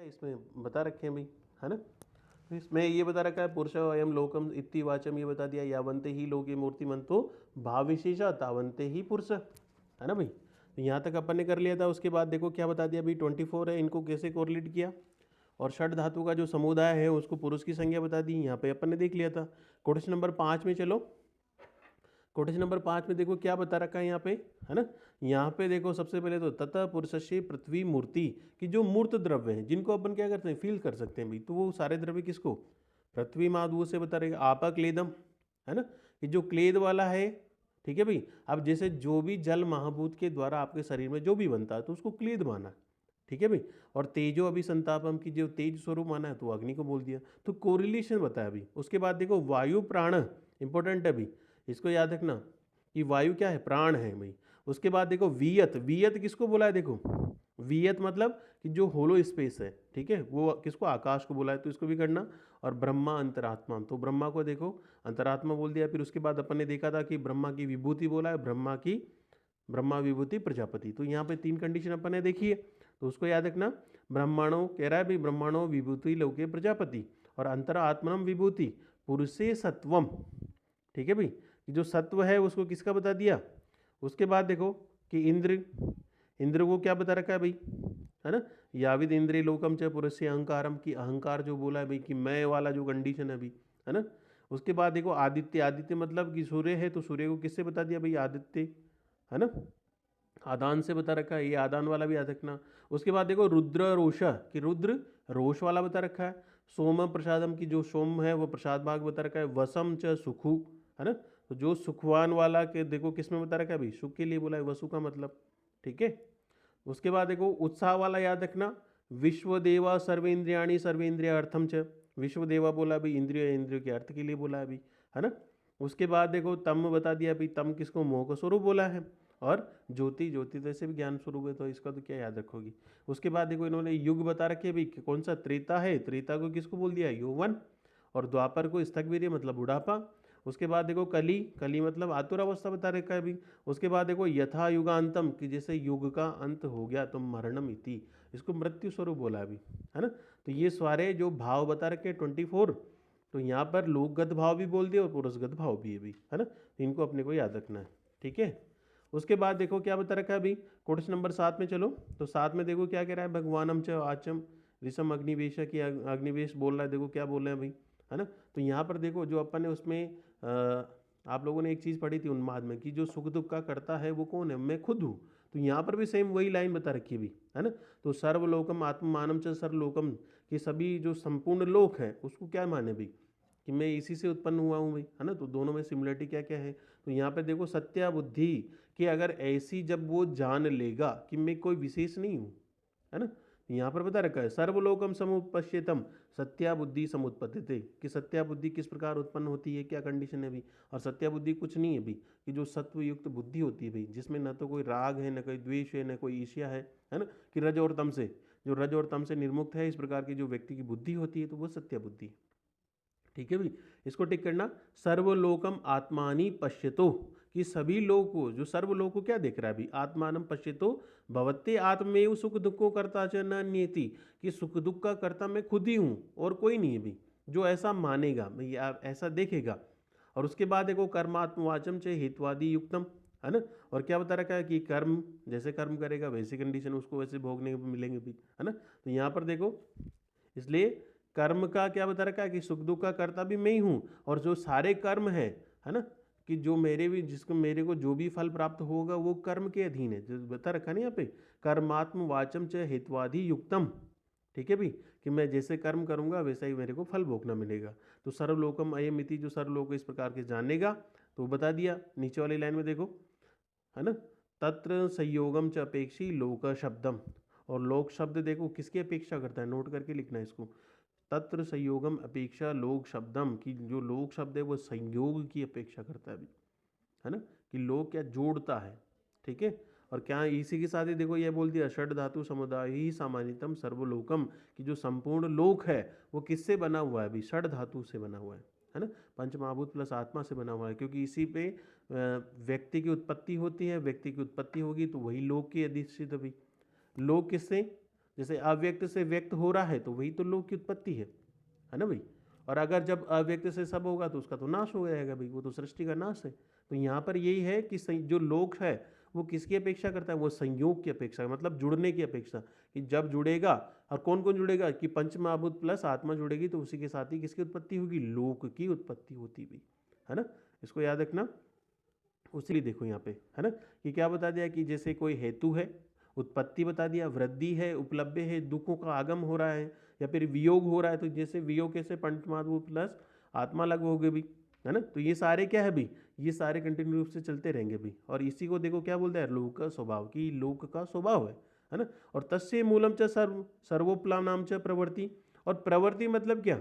इसमें बता रखे हैं भाई, है ना। तो इसमें ये बता रखा है पुरुष अयम लोकम इति वाचम, ये बता दिया यावंते ही लोके मूर्तिमंतो भाव विशेषा तावंते ही पुरुष, है ना भाई। तो यहाँ तक अपन ने कर लिया था। उसके बाद देखो क्या बता दिया भाई 24 है, इनको कैसे कोरिलेट किया, और षड धातु का जो समुदाय है उसको पुरुष की संज्ञा बता दी। यहाँ पे अपन ने देख लिया था। क्वेश्चन नंबर 5 में चलो। क्वेश्चन नंबर 5 में देखो क्या बता रखा है यहाँ पे, है ना। यहाँ पे देखो सबसे पहले तो ततः पुरुषस्य पृथ्वी मूर्ति की जो मूर्त द्रव्य हैं जिनको अपन क्या करते हैं फील कर सकते हैं भाई, तो वो सारे द्रव्य किसको, पृथ्वी माधु से बता रहेगा। आपा क्लेदम, है ना, कि जो क्लेद वाला है, ठीक है भाई। अब जैसे जो भी जल महाभूत के द्वारा आपके शरीर में जो भी बनता है तो उसको क्लेद माना, ठीक है भाई। और तेजो अभिसंतापम की जो तेज स्वरूप माना है तो अग्नि को बोल दिया। तो कोरिलेशन बताया अभी। उसके बाद देखो वायु प्राण इंपॉर्टेंट है अभी, इसको याद रखना कि वायु क्या है, प्राण है भाई। उसके बाद देखो वियत, वियत किसको बोला है, देखो वियत मतलब कि जो होलो स्पेस है, ठीक है, वो किसको, आकाश को बोला है, तो इसको भी करना। और ब्रह्मा अंतरात्मा, तो ब्रह्मा को देखो अंतरात्मा बोल दिया। फिर उसके बाद अपन ने देखा था कि ब्रह्मा की विभूति बोला है, ब्रह्मा विभूति प्रजापति। तो यहाँ पे 3 कंडीशन अपन ने देखी है, तो उसको याद रखना। ब्रह्माणो कह रहा है भाई, ब्रह्माणो विभूति लौके प्रजापति, और अंतरात्मनम विभूति पुरुषे सत्वम, ठीक है भाई। जो सत्व है उसको किसका बता दिया। उसके बाद देखो कि इंद्र, इंद्र को क्या बता रखा है भाई, है ना, याविद इंद्रिय लोकम च पुरुष से अहंकारम, की अहंकार जो बोला है भाई कि मैं वाला जो कंडीशन है अभी, है ना। उसके बाद देखो आदित्य, आदित्य मतलब कि सूर्य है, तो सूर्य को किससे बता दिया भाई, आदित्य, है ना, आदान से बता रखा है, ये आदान वाला भी याद रखना। उसके बाद देखो रुद्र रोषा, कि रुद्र रोष वाला बता रखा है। सोम प्रसादम, की जो सोम है वो प्रसाद भाग बता रखा है। वसम च सुखु, है ना, तो जो सुखवान वाला के देखो किस में बता रखा है भाई, सुख के लिए बोला है, वसु का मतलब, ठीक है। उसके बाद देखो उत्साह वाला याद रखना। विश्वदेवा सर्वेंद्रियाणी सर्वेंद्रिय अर्थम च, विश्वदेवा बोला भाई इंद्रिय, इंद्रिय के अर्थ के लिए बोला है अभी, है ना। उसके बाद देखो तम बता दिया भाई, तम किसको, मोह का स्वरूप बोला है। और ज्योति, ज्योति तो ऐसे भी ज्ञान स्वरूप है, तो इसका तो क्या याद रखोगी। उसके बाद देखो इन्होंने युग बता रखे भाई, कौन सा त्रेता है, त्रेता को किसको बोल दिया, यौवन। और द्वापर को स्थगवीर्य मतलब बुढ़ापा। उसके बाद देखो कली, कली मतलब आतुर अवस्था बता रखा है अभी। उसके बाद देखो यथा युगांतम, कि जैसे युग का अंत हो गया तो मरणम इति, इसको मृत्यु स्वरूप बोला अभी, है ना। तो ये सारे जो भाव बता रखे 24, तो यहाँ पर लोकगत भाव भी बोल दिए और पुरुषगत भाव भी है अभी, है ना। तो इनको अपने को याद रखना है, ठीक है। उसके बाद देखो क्या बता रखा है अभी, क्वेश्चन नंबर 7 में चलो। तो 7 में देखो क्या कह रहा है, भगवानम च आचम ऋषम अग्निवेश, की अग्निवेश बोल रहा है, देखो क्या बोल रहे हैं भाई, है ना। तो यहाँ पर देखो जो अपन ने उसमें आप लोगों ने एक चीज़ पढ़ी थी उन्माद में, कि जो सुख दुख का करता है वो कौन है, मैं खुद हूँ। तो यहाँ पर भी सेम वही लाइन बता रखी है भी, है ना। तो सर्वलोकम आत्ममानम च सर्वलोकम, कि सभी जो संपूर्ण लोक है उसको क्या माने भाई, कि मैं इसी से उत्पन्न हुआ हूँ भाई, है ना। तो दोनों में सिमिलरिटी क्या क्या है, तो यहाँ पे देखो सत्या बुद्धि, कि अगर ऐसी जब वो जान लेगा कि मैं कोई विशेष नहीं हूँ, है ना। यहाँ पर बता रखा है सर्वलोकम समुपश्यतम सत्या बुद्धि समुत्पत्ति, कि सत्या बुद्धि किस प्रकार उत्पन्न होती है, क्या कंडीशन है भाई। और सत्या बुद्धि कुछ नहीं है भाई, कि जो सत्व युक्त बुद्धि होती है भाई, जिसमें न तो कोई राग है, न कोई द्वेष है, न कोई ईर्ष्या है ना। कि रज और तम से, जो रज और तम से निर्मुक्त है, इस प्रकार की जो व्यक्ति की बुद्धि होती है तो वो सत्या बुद्धि, ठीक है भाई। इसको टिक करना। सर्वलोकम आत्मानि पश्यतो, कि सभी लोग को, जो सर्वलोक को क्या देख रहा है अभी, आत्मानम पश्यतो भवत्ते आत्मेव सुख दुखो करता च न नियति, कि सुख दुख का करता मैं खुद ही हूँ और कोई नहीं है भाई, जो ऐसा मानेगा भाई, ऐसा देखेगा। और उसके बाद देखो कर्मात्मवाचम च हितवादी युक्तम, है ना। और क्या बता रखा है कि कर्म जैसे कर्म करेगा वैसी कंडीशन उसको वैसे भोगने को मिलेंगे भी, है ना। तो यहाँ पर देखो इसलिए कर्म का क्या बता रखा है कि सुख दुख का कर्ता भी मैं ही हूँ, और जो सारे कर्म है ना, कि जो मेरे भी, जिसको मेरे को जो भी फल प्राप्त होगा वो कर्म के अधीन है, जो बता रखा ना यहाँ पे, कर्मात्म वाचम च हितवादी युक्तम, ठीक है भाई, कि मैं जैसे कर्म करूंगा वैसा ही मेरे को फल भोगना मिलेगा। तो सर्वलोकम अयमिति, जो सर्वलोक इस प्रकार के जानेगा, तो बता दिया नीचे वाली लाइन में देखो, है ना। तत्र संयोगम च अपेक्षी लोक शब्दम, और लोक शब्द देखो किसकी अपेक्षा करता है, नोट करके लिखना है इसको। तत्र संयोगम अपेक्षा लोक शब्दम, की जो लोक शब्द है वो संयोग की अपेक्षा करता है अभी, है ना, कि लोक क्या जोड़ता है, ठीक है। और क्या इसी के साथ ही देखो ये बोल दिया षड धातु समुदाय ही सामान्यतम सर्वलोकम, कि जो संपूर्ण लोक है वो किससे बना हुआ है अभी, षड धातु से बना हुआ है ना। पंच महाभूत प्लस आत्मा से बना हुआ है, क्योंकि इसी पे व्यक्ति की उत्पत्ति होती है, व्यक्ति की उत्पत्ति होगी तो वही लोक की अधिष्ठित अभी। लोक किससे, जैसे अव्यक्त से व्यक्त हो रहा है तो वही तो लोक की उत्पत्ति है ना भाई। और अगर जब अव्यक्त से सब होगा तो उसका तो नाश हो जाएगा भाई, वो तो सृष्टि का नाश है। तो यहाँ पर यही है कि जो लोक है वो किसकी अपेक्षा करता है, वो संयोग की अपेक्षा, मतलब जुड़ने की अपेक्षा, कि जब जुड़ेगा और कौन कौन जुड़ेगा, कि पंच महाभूत प्लस आत्मा जुड़ेगी तो उसी के साथ ही किसकी उत्पत्ति होगी, लोक की उत्पत्ति होती भी, है ना। इसको याद रखना। उसी देखो यहाँ पे है ना कि क्या बता दिया कि जैसे कोई हेतु है, उत्पत्ति बता दिया, वृद्धि है, उपलब्ध है, दुखों का आगम हो रहा है या फिर वियोग हो रहा है, तो जैसे वियोग कैसे पंचमहाभूत प्लस आत्मा लग हो गए भी, है ना। तो ये सारे क्या है भी, ये सारे कंटिन्यू रूप से चलते रहेंगे भी। और इसी को देखो क्या बोलता है, लोक का स्वभाव, की लोक का स्वभाव है ना। और तस्य मूलम च सर्वोपलाम च प्रवृत्ति। और प्रवृत्ति मतलब क्या,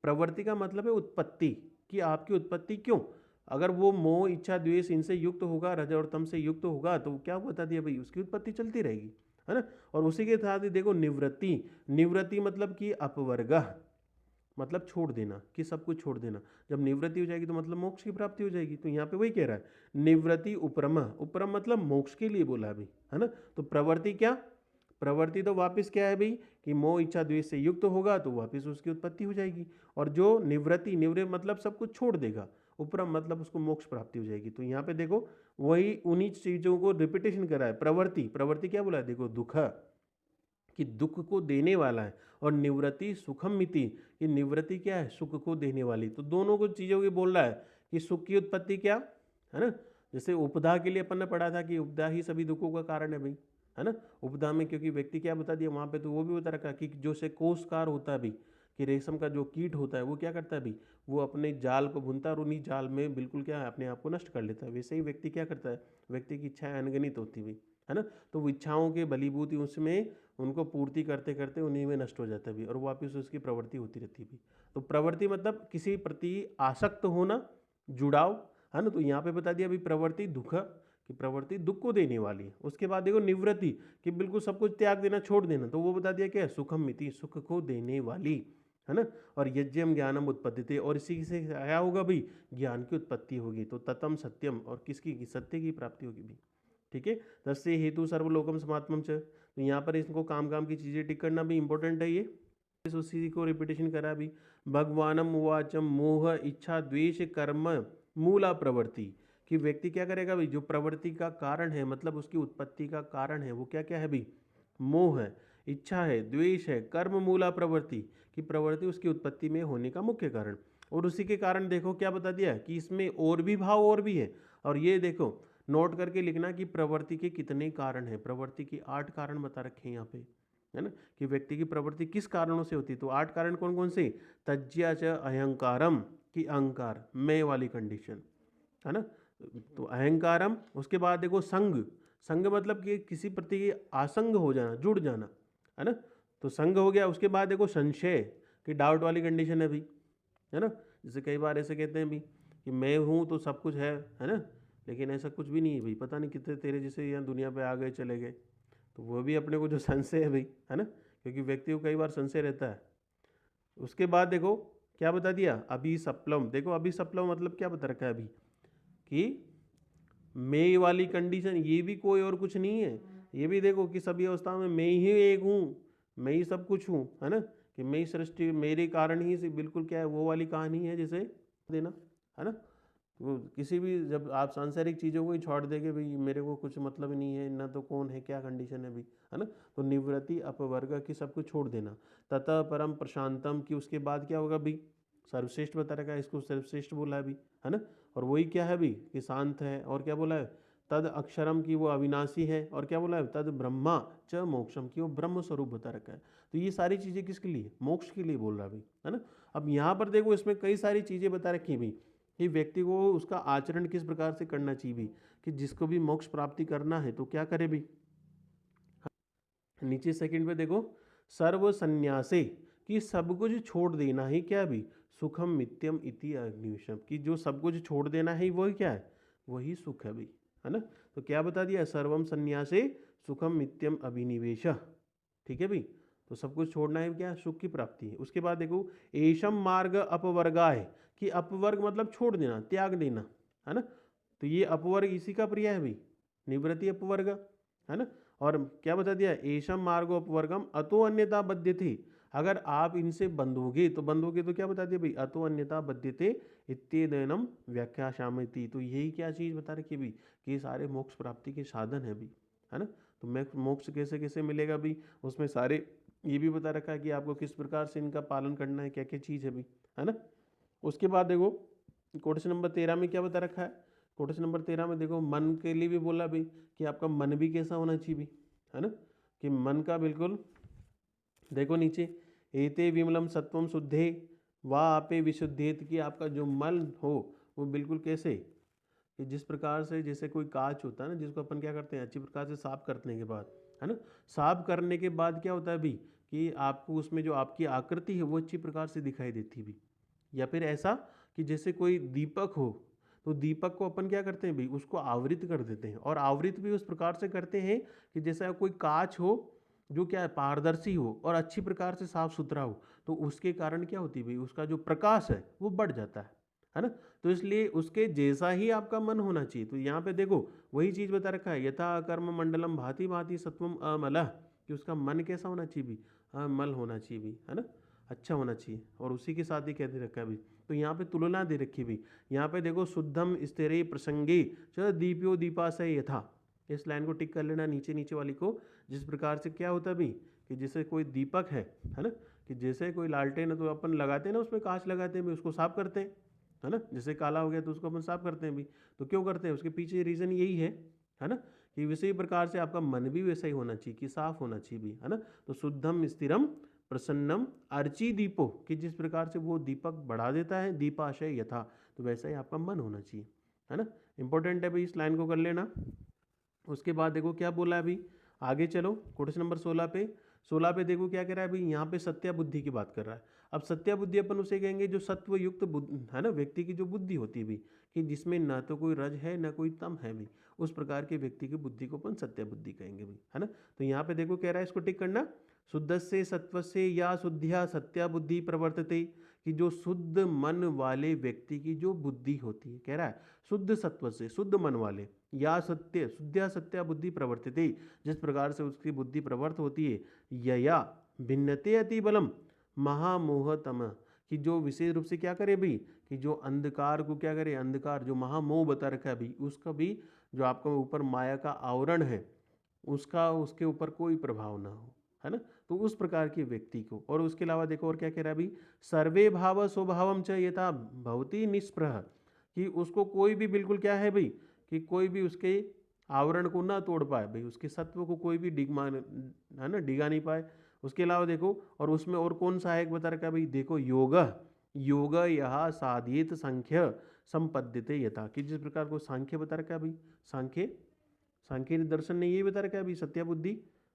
प्रवृत्ति का मतलब है उत्पत्ति, कि आपकी उत्पत्ति क्यों, अगर वो मोह इच्छा द्वेष इनसे युक्त होगा, रज और तम से युक्त होगा, तो क्या बता दिया भाई, उसकी उत्पत्ति चलती रहेगी, है ना। और उसी के साथ ही देखो निवृत्ति, निवृत्ति मतलब कि अपवर्ग, मतलब छोड़ देना, कि सब कुछ छोड़ देना। जब निवृत्ति हो जाएगी तो मतलब मोक्ष की प्राप्ति हो जाएगी। तो यहाँ पे वही कह रहा है, निवृत्ति उपरम, उपरम मतलब मोक्ष के लिए बोला अभी, है ना। तो प्रवृत्ति क्या, प्रवृत्ति तो वापस क्या है भाई, कि मोह इच्छा द्वेष से युक्त होगा तो वापस उसकी उत्पत्ति हो जाएगी। और जो निवृत्ति, निवृत्ति मतलब सब कुछ छोड़ देगा, उपरम मतलब उसको मोक्ष प्राप्ति हो जाएगी। तो यहाँ पे देखो वही उन्हीं चीजों को रिपीटेशन करा है। प्रवृत्ति, प्रवृत्ति क्या बोला है, देखो दुख, कि दुख को देने वाला है, और निवृत्ति सुखम मिति, ये निवृत्ति क्या है, सुख को देने वाली। तो दोनों को चीजों की बोल रहा है कि सुख की उत्पत्ति क्या है ना। जैसे उपदा के लिए अपन ने पढ़ा था कि उपदा ही सभी दुखों का कारण है भाई, है ना। उपदा में क्योंकि व्यक्ति क्या बता दिया वहां पे, तो वो भी बता रखा कि जो से कोषकार होता है भाई, कि रेशम का जो कीट होता है वो क्या करता है भाई, वो अपने जाल को बुनता है और उन्हीं जाल में बिल्कुल क्या है, अपने आप को नष्ट कर लेता है। वैसे ही व्यक्ति क्या करता है, व्यक्ति की इच्छाएं अनगिनत होती हुई, है ना। तो वो इच्छाओं के बलीभूति उसमें उनको पूर्ति करते करते उन्हीं में नष्ट हो जाता है भी, और वापस उसकी प्रवृत्ति होती रहती है भी। तो प्रवृत्ति मतलब किसी प्रति आसक्त होना, जुड़ाव, है ना। तो यहाँ पे बता दिया अभी प्रवृत्ति दुख, कि प्रवृत्ति दुख को देने वाली है। उसके बाद देखो निवृत्ति, कि बिल्कुल सब कुछ त्याग देना, छोड़ देना, तो वो बता दिया क्या है, सुखम मिति, सुख को देने वाली, है ना। और यज्ञम ज्ञानम उत्पत्ति, और इसी से क्या होगा भाई, ज्ञान की उत्पत्ति होगी। तो ततम सत्यम, और किसकी, सत्य की प्राप्ति होगी भी, ठीक है। तस्य हेतु सर्वलोकम समात्मम च। तो यहाँ पर इसको काम काम की चीजें टिक करना भी इंपॉर्टेंट है। ये उसी को रिपीटेशन करा भी, भगवानम उवाचम मोह इच्छा द्वेष कर्म मूला प्रवृत्ति, कि व्यक्ति क्या करेगा भाई, जो प्रवृत्ति का कारण है, मतलब उसकी उत्पत्ति का कारण है, वो क्या क्या है भाई, मोह है, इच्छा है, द्वेष है, कर्म मूला प्रवृत्ति, कि प्रवृत्ति उसकी उत्पत्ति में होने का मुख्य कारण। और उसी के कारण देखो क्या बता दिया कि इसमें और भी भाव और भी है। और ये देखो नोट करके लिखना कि प्रवृत्ति के कितने कारण है, प्रवृत्ति की 8 कारण बता रखे हैं यहाँ पे, है ना, कि व्यक्ति की प्रवृत्ति किस कारणों से होती है। तो 8 कारण कौन कौन से, तज्ज्या च अहंकारम, की अहंकार, मैं वाली कंडीशन, है ना। तो अहंकारम, उसके बाद देखो संग, संग मतलब कि किसी प्रति आसंग हो जाना, जुड़ जाना, है ना। तो संग हो गया। उसके बाद देखो संशय, कि डाउट वाली कंडीशन है भी, है ना। जैसे कई बार ऐसे कहते हैं भी कि मैं हूँ तो सब कुछ है ना, लेकिन ऐसा कुछ भी नहीं है भाई, पता नहीं कितने तेरे जैसे यहाँ दुनिया पे आ गए चले गए। तो वो भी अपने को जो संशय है भाई, है ना, क्योंकि व्यक्ति को कई बार संशय रहता है। उसके बाद देखो क्या बता दिया, अभी सप्लम, देखो अभी सप्लम मतलब क्या बता रखा है अभी, कि मैं वाली कंडीशन, ये भी कोई और कुछ नहीं है। ये भी देखो कि सभी अवस्थाओं में मैं ही एक हूँ, मैं ही सब कुछ हूँ, है ना, कि मैं ही सृष्टि, मेरे कारण ही से बिल्कुल क्या है, वो वाली कहानी है जिसे देना, है ना। वो किसी भी, जब आप सांसारिक चीज़ों को ही छोड़ देंगे भाई, मेरे को कुछ मतलब ही नहीं है ना, तो कौन है, क्या कंडीशन है भाई, है ना। तो निवृत्ति अपवर्ग की सब कुछ छोड़ देना, ततः परम प्रशांतम, की उसके बाद क्या होगा भाई, सर्वश्रेष्ठ बता रखा है, इसको सर्वश्रेष्ठ बोला है अभी, है ना। और वही क्या है अभी, कि शांत है। और क्या बोला है, तद अक्षरम, की वो अविनाशी है। और क्या बोला है, तद ब्रह्मा च मोक्षम, की वो ब्रह्म स्वरूप बता रखा है। तो ये सारी चीज़ें किसके लिए, मोक्ष के लिए बोल रहा है भाई, है ना। अब यहाँ पर देखो इसमें कई सारी चीज़ें बता रखी भाई, कि व्यक्ति को उसका आचरण किस प्रकार से करना चाहिए भी, कि जिसको भी मोक्ष प्राप्ति करना है तो क्या करे भी। नीचे सेकंड पे देखो, सर्व संन्यासे, कि सब कुछ छोड़ देना ही क्या भी, सुखम मित्यम इति अग्निविषम, कि जो सब कुछ छोड़ देना है वही क्या है, वही सुख है भाई, है ना। तो क्या बता दिया, सर्वम संन्यासे सुखम मित्यम अभिनिवेश, ठीक है भाई। तो सब कुछ छोड़ना है क्या, सुख की प्राप्ति है। उसके बाद देखो एशम मार्ग अपवर्गाय, कि अपवर्ग मतलब छोड़ देना, त्याग देना, है ना। तो ये अपवर्ग इसी का प्रिय है भाई, निवृत्ति अपवर्ग, है ना। और क्या बता दिया, एशम मार्गोपवर्गम अतो अन्यथा बध्यते, अगर आप इनसे बंधोगे तो क्या बता दिया भाई, अतो अन्यथा बध्यते इत्येनम व्याख्यायामि। तो यही क्या चीज़ बता रखी है भाई, कि ये सारे मोक्ष प्राप्ति के साधन है भाई, है ना। तो मोक्ष कैसे कैसे मिलेगा भाई, उसमें सारे ये भी बता रखा है कि आपको किस प्रकार से इनका पालन करना है, क्या क्या चीज़ है भाई, है ना। उसके बाद देखो क्वेश्चन नंबर 13 में क्या बता रखा है, क्वेश्चन नंबर 13 में देखो मन के लिए भी बोला भाई कि आपका मन भी कैसा होना चाहिए भाई, है ना, कि मन का बिल्कुल देखो नीचे, एते विमलम सत्वम शुद्धे वा आपे विशुद्धेत, कि आपका जो मन हो वो बिल्कुल कैसे, कि जिस प्रकार से जैसे कोई कांच होता है ना, जिसको अपन क्या करते हैं अच्छी प्रकार से साफ करने के बाद, है ना, साफ करने के बाद क्या होता है भाई, कि आपको उसमें जो आपकी आकृति है वो अच्छी प्रकार से दिखाई देती है भाई। या फिर ऐसा कि जैसे कोई दीपक हो, तो दीपक को अपन क्या करते हैं भाई, उसको आवृत कर देते हैं, और आवृत भी उस प्रकार से करते हैं कि जैसा कोई कांच हो जो क्या है पारदर्शी हो और अच्छी प्रकार से साफ सुथरा हो, तो उसके कारण क्या होती है भाई, उसका जो प्रकाश है वो बढ़ जाता है ना। तो इसलिए उसके जैसा ही आपका मन होना चाहिए। तो यहाँ पे देखो वही चीज़ बता रखा है, यथा कर्म मंडलम भांति भांति सत्वम अमलः, कि उसका मन कैसा होना चाहिए भी, अमल होना चाहिए भी, है ना, अच्छा होना चाहिए, और उसी के साथ ही कह दे रखा है भी। तो यहाँ पे तुलना दे रखी भी, यहाँ पे देखो शुद्धम स्थिरे प्रसंगे च दीप्यो दीपाशय यथा, इस लाइन को टिक कर लेना नीचे नीचे वाली को। जिस प्रकार से क्या होता है भी, कि जैसे कोई दीपक है ना, कि जैसे कोई लालटेन है तो अपन लगाते हैं ना, उसमें कांच लगाते हैं भी, उसको साफ करते हैं, है ना, जैसे काला हो गया तो उसको अपन साफ करते हैं भी। तो क्यों करते हैं, उसके पीछे रीज़न यही है ना, कि इसी प्रकार से आपका मन भी वैसा ही होना चाहिए, कि साफ होना चाहिए भी, है ना। तो शुद्धम स्थिरम प्रसन्नम अर्ची दीपो, कि जिस प्रकार से वो दीपक बढ़ा देता है, दीपाशय यथा, तो वैसा ही आपका मन होना चाहिए, है ना। इंपॉर्टेंट है भाई, इस लाइन को कर लेना। उसके बाद देखो क्या बोला है अभी, आगे चलो क्वेश्चन नंबर 16 पे। 16 पे देखो क्या कह रहा है अभी, यहाँ पे सत्या बुद्धि की बात कर रहा है। अब सत्या बुद्धि अपन उसे कहेंगे जो सत्वयुक्त बुद्धि है ना, व्यक्ति की जो बुद्धि होती है भी, कि जिसमें ना तो कोई रज है ना कोई तम है भी, उस प्रकार के व्यक्ति की बुद्धि को अपन सत्या बुद्धि कहेंगे भी, है ना। तो यहाँ पे देखो कह रहा है, इसको टिक करना, शुद्ध से सत्व से या शुद्धिया सत्या बुद्धि प्रवर्तते, कि जो शुद्ध मन वाले व्यक्ति की जो बुद्धि होती है, कह रहा है शुद्ध सत्व से, शुद्ध मन वाले, या सत्य शुद्धिया सत्या बुद्धि प्रवर्तिते, जिस प्रकार से उसकी बुद्धि प्रवर्त होती है, यया भिन्नते अति बलम महामोहतम, कि जो विशेष रूप से क्या करे भाई, कि जो अंधकार को क्या करे, अंधकार जो महामोह बता रखा है भाई, उसका भी जो आपका ऊपर माया का आवरण है उसका उसके ऊपर कोई प्रभाव ना हो, है ना। तो उस प्रकार के व्यक्ति को, और उसके अलावा देखो और क्या कह रहा है भाई, सर्वे भाव स्वभावम च यथा भवती निष्प्रह, कि उसको कोई भी बिल्कुल क्या है भाई, कि कोई भी उसके आवरण को ना तोड़ पाए भाई, उसके सत्व को कोई भी डिगमा है ना, डिगा नहीं पाए। उसके अलावा देखो, और उसमें और कौन सा है एक बता रखा है भाई, देखो योग, योग यह साधित संख्य संपद्यते यथा, कि जिस प्रकार को सांख्य बता रखा है भाई, सांख्य सांख्य दर्शन ने यही बता रखा है भाई, सत्या बुद्धि,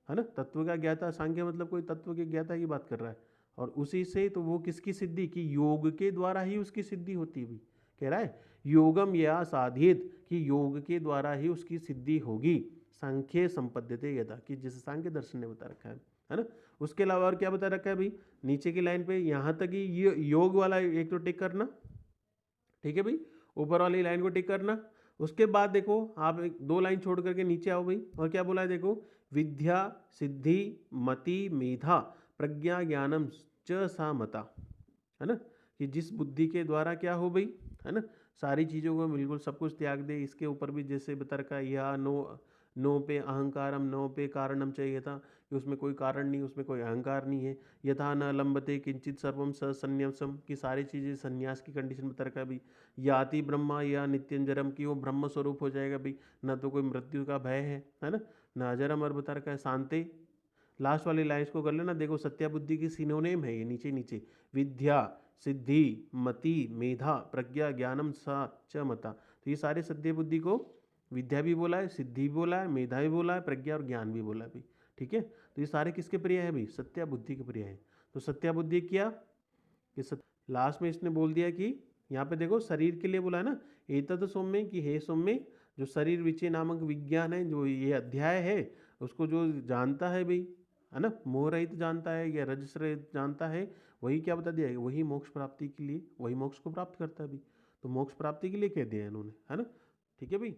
है ना, तत्व का ज्ञाता, सांख्य मतलब कोई तत्व के ज्ञाता की बात कर रहा है। और उसी से तो वो किसकी सिद्धि, की योग के द्वारा ही उसकी सिद्धि होती है भाई, कह रहा है योगम या साधित, कि योग के द्वारा ही उसकी सिद्धि होगी, सांख्य संपद्यते यथा, कि जिस सांख्य दर्शन ने बता रखा है ना। उसके अलावा और क्या बता रखा है भाई, नीचे की लाइन पे यहाँ तक ही ये योग वाला एक तो टिक करना, ठीक है भाई, ऊपर वाली लाइन को टिक करना। उसके बाद देखो आप एक दो लाइन छोड़ करके नीचे आओ भाई, और क्या बोला है देखो, विद्या सिद्धि मति मेधा प्रज्ञा ज्ञानम च सा मता, है ना, कि जिस बुद्धि के द्वारा क्या हो भाई, है ना, सारी चीज़ों को बिल्कुल सब कुछ त्याग दे, इसके ऊपर भी जैसे बता रखा है, या नो नो पे अहंकारम नो पे कारणम चाहिए था, कि उसमें कोई कारण नहीं, उसमें कोई अहंकार नहीं है। यथा न लंबते किंचित सर्वम स संन्यासम, की सारी चीज़ें संन्यास की कंडीशन बता रखा है भाई। याति ब्रह्मा या नित्यंजरम, की वो ब्रह्म स्वरूप हो जाएगा भाई, न तो कोई मृत्यु का भय है ना, न अजरम, और बता रखा है शांति। लास्ट वाली लाइन्स को कर लेना, देखो सत्या बुद्धि की सिनोनेम है ये नीचे नीचे, विद्या सिद्धि मति मेधा प्रज्ञा ज्ञानम सा च मता। तो ये सारे सत्य बुद्धि को विद्या भी बोला है, सिद्धि भी बोला है, मेधा भी बोला है, प्रज्ञा और ज्ञान भी बोला है भाई, ठीक है। तो ये सारे किसके प्रिय है भाई, सत्या बुद्धि के प्रिय है। तो सत्या बुद्धि किया कि लास्ट में इसने बोल दिया कि यहाँ पे देखो शरीर के लिए बोला है ना, एतद सौम्य, कि हे सौम्य, जो शरीर विचय नामक विज्ञान है, जो ये अध्याय है, उसको जो जानता है भाई, है ना, मोह रहित जानता है या रजस रहित जानता है, वही क्या बता दिया, वही मोक्ष प्राप्ति के लिए, वही मोक्ष को प्राप्त करता है भाई। तो मोक्ष प्राप्ति के लिए कह दिया इन्होंने, है ना, ठीक है भाई।